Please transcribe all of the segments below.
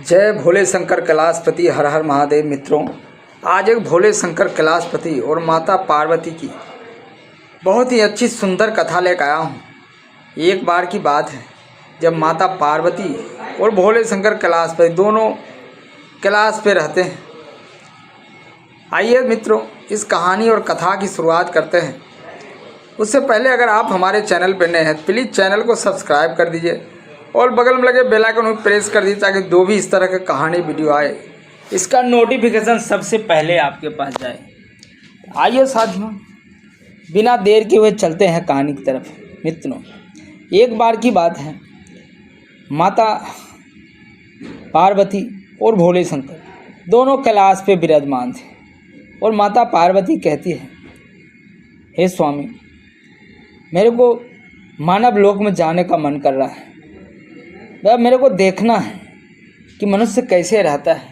जय भोले शंकर कैलाशपति, हर हर महादेव। मित्रों, आज एक भोले शंकर कैलाशपति और माता पार्वती की बहुत ही अच्छी सुंदर कथा लेकर आया हूँ। एक बार की बात है जब माता पार्वती और भोले शंकर कैलाशपति दोनों कैलाश पे रहते हैं। आइए मित्रों, इस कहानी और कथा की शुरुआत करते हैं। उससे पहले अगर आप हमारे चैनल पर नए हैं तो प्लीज़ चैनल को सब्सक्राइब कर दीजिए और बगल में लगे बेल आइकन को प्रेस कर दीजिए ताकि जो भी इस तरह के कहानी वीडियो आए इसका नोटिफिकेशन सबसे पहले आपके पास जाए। आइए साथियों, बिना देर के हुए चलते हैं कहानी की तरफ। मित्रों, एक बार की बात है, माता पार्वती और भोले शंकर दोनों कैलाश पे विराजमान थे और माता पार्वती कहती है, हे स्वामी, मेरे को मानव लोक में जाने का मन कर रहा है। वह मेरे को देखना है कि मनुष्य कैसे रहता है,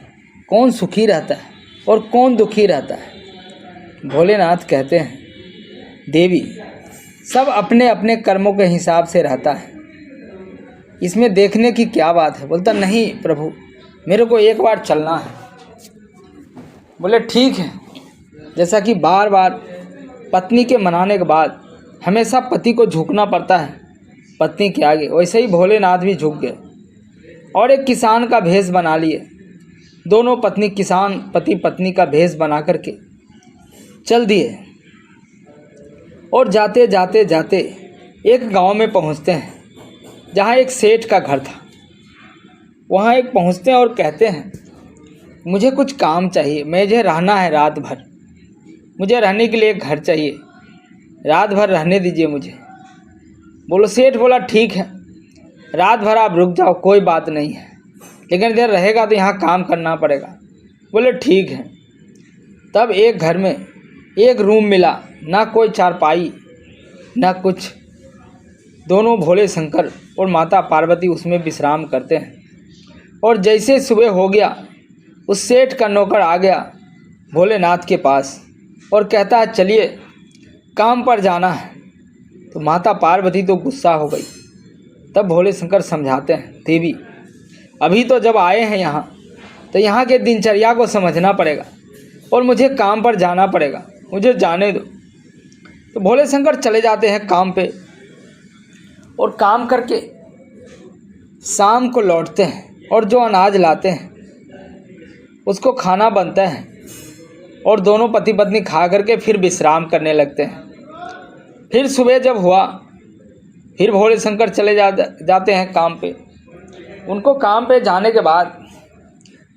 कौन सुखी रहता है और कौन दुखी रहता है। भोलेनाथ कहते हैं, देवी, सब अपने अपने कर्मों के हिसाब से रहता है, इसमें देखने की क्या बात है। बोलता, नहीं प्रभु, मेरे को एक बार चलना है। बोले, ठीक है। जैसा कि बार बार पत्नी के मनाने के बाद हमेशा पति को झुकना पड़ता है पत्नी के आगे, वैसे ही भोलेनाथ भी झुक गए और एक किसान का भेष बना लिए। दोनों पति पत्नी का भेष बना करके चल दिए और जाते जाते जाते एक गांव में पहुंचते हैं जहां एक सेठ का घर था। वहां एक पहुंचते हैं और कहते हैं, मुझे कुछ काम चाहिए, मुझे रहना है रात भर, मुझे रहने के लिए एक घर चाहिए, रात भर रहने दीजिए मुझे। बोलो, सेठ बोला, ठीक है, रात भर आप रुक जाओ, कोई बात नहीं है, लेकिन देर रहेगा तो यहाँ काम करना पड़ेगा। बोले, ठीक है। तब एक घर में एक रूम मिला, ना कोई चारपाई ना कुछ। दोनों भोले शंकर और माता पार्वती उसमें विश्राम करते हैं। और जैसे सुबह हो गया, उस सेठ का नौकर आ गया भोलेनाथ के पास और कहता है, चलिए काम पर जाना है। तो माता पार्वती तो गुस्सा हो गई। तब भोले शंकर समझाते हैं, देवी, अभी तो जब आए हैं यहाँ तो यहाँ के दिनचर्या को समझना पड़ेगा और मुझे काम पर जाना पड़ेगा, मुझे जाने दो। तो भोले शंकर चले जाते हैं काम पे और काम करके शाम को लौटते हैं और जो अनाज लाते हैं उसको खाना बनता है और दोनों पति पत्नी खा करके फिर विश्राम करने लगते हैं। फिर सुबह जब हुआ, फिर भोले शंकर चले जाते हैं काम पे। उनको काम पे जाने के बाद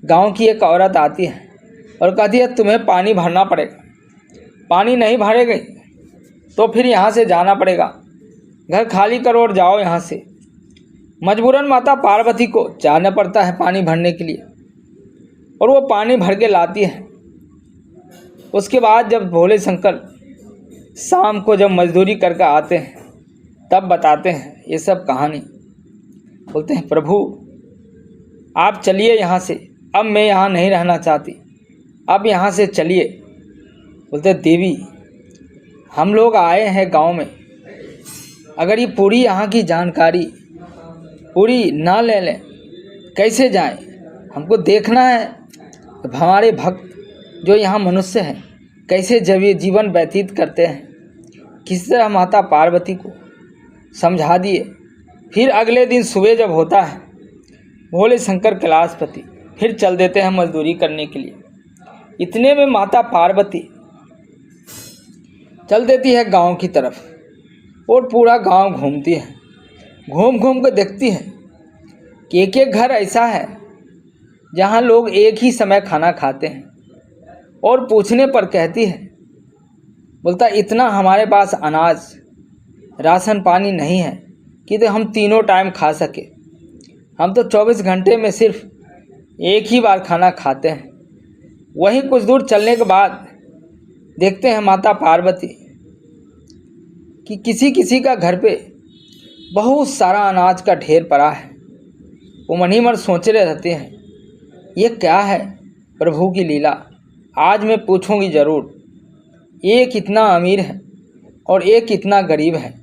गांव की एक औरत आती है और कहती है, तुम्हें पानी भरना पड़ेगा, पानी नहीं भरेगी तो फिर यहाँ से जाना पड़ेगा, घर खाली करो और जाओ यहाँ से। मजबूरन माता पार्वती को जाना पड़ता है पानी भरने के लिए और वो पानी भर के लाती है। उसके बाद जब भोले शंकर शाम को जब मजदूरी करके आते हैं तब बताते हैं ये सब कहानी। बोलते हैं, प्रभु आप चलिए यहाँ से, अब मैं यहाँ नहीं रहना चाहती, अब यहाँ से चलिए। बोलते हैं, देवी, हम लोग आए हैं गांव में, अगर ये पूरी यहाँ की जानकारी पूरी ना ले लें कैसे जाएं? हमको देखना है हमारे भक्त जो यहाँ मनुष्य हैं कैसे जब ये जीवन व्यतीत करते हैं। किस तरह माता पार्वती को समझा दिए। फिर अगले दिन सुबह जब होता है, भोले शंकर कैलाशपति फिर चल देते हैं मजदूरी करने के लिए। इतने में माता पार्वती चल देती है गांव की तरफ और पूरा गांव घूमती है। घूम घूम कर देखती है कि एक एक घर ऐसा है जहां लोग एक ही समय खाना खाते हैं। और पूछने पर कहती है, बोलता, इतना हमारे पास अनाज राशन पानी नहीं है कि तो हम तीनों टाइम खा सके। हम तो 24 घंटे में सिर्फ एक ही बार खाना खाते हैं। वहीं कुछ दूर चलने के बाद देखते हैं माता पार्वती कि किसी किसी का घर पे बहुत सारा अनाज का ढेर पड़ा है। वो मन ही मन सोच रहे रहते हैं, ये क्या है प्रभु की लीला, आज मैं पूछूंगी ज़रूर। एक इतना अमीर है और एक इतना गरीब है,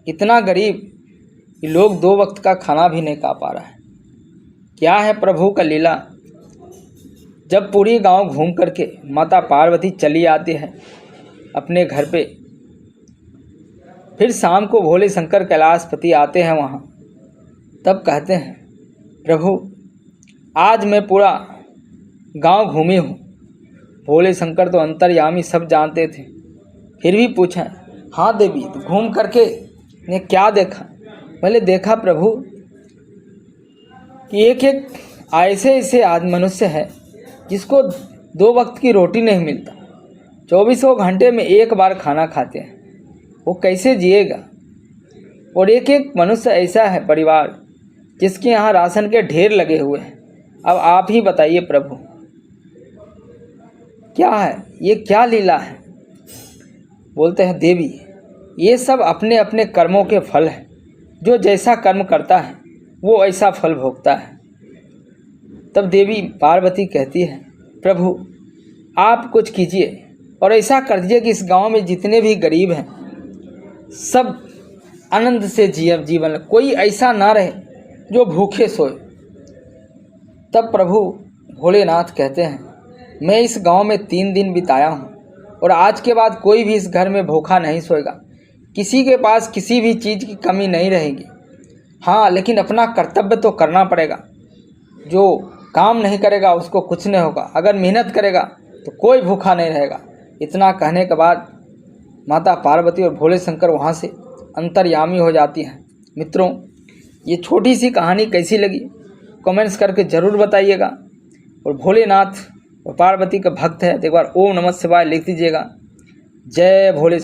इतना गरीब कि लोग 2 वक्त का खाना भी नहीं खा पा रहा है। क्या है प्रभु का लीला। जब पूरी गांव घूम करके माता पार्वती चली आती है अपने घर पे, फिर शाम को भोले शंकर कैलाशपति आते हैं वहाँ, तब कहते हैं प्रभु आज मैं पूरा गांव घूमी हूँ। भोले शंकर तो अंतर्यामी सब जानते थे, फिर भी पूछा, हाँ देवी तो घूम करके ने क्या देखा। मैंने देखा प्रभु कि एक एक ऐसे ऐसे आदमी मनुष्य है जिसको 2 वक्त की रोटी नहीं मिलता, 24 घंटे में एक बार खाना खाते हैं, वो कैसे जिएगा। और एक एक मनुष्य ऐसा है परिवार जिसके यहाँ राशन के ढेर लगे हुए हैं। अब आप ही बताइए प्रभु क्या है ये, क्या लीला है। बोलते हैं देवी ये सब अपने अपने कर्मों के फल हैं, जो जैसा कर्म करता है वो ऐसा फल भोगता है। तब देवी पार्वती कहती है प्रभु आप कुछ कीजिए और ऐसा कर दीजिए कि इस गांव में जितने भी गरीब हैं सब आनंद से जीवन, कोई ऐसा ना रहे जो भूखे सोए। तब प्रभु भोलेनाथ कहते हैं मैं इस गांव में 3 दिन बिताया हूँ और आज के बाद कोई भी इस घर में भूखा नहीं सोएगा, किसी के पास किसी भी चीज़ की कमी नहीं रहेगी। हाँ लेकिन अपना कर्तव्य तो करना पड़ेगा, जो काम नहीं करेगा उसको कुछ नहीं होगा, अगर मेहनत करेगा तो कोई भूखा नहीं रहेगा। इतना कहने के बाद माता पार्वती और भोले शंकर वहाँ से अंतर्यामी हो जाती हैं। मित्रों ये छोटी सी कहानी कैसी लगी कमेंट्स करके ज़रूर बताइएगा। और भोलेनाथ और पार्वती का भक्त है तो एक बार ओम नमः शिवाय लिख दीजिएगा। जय भोले।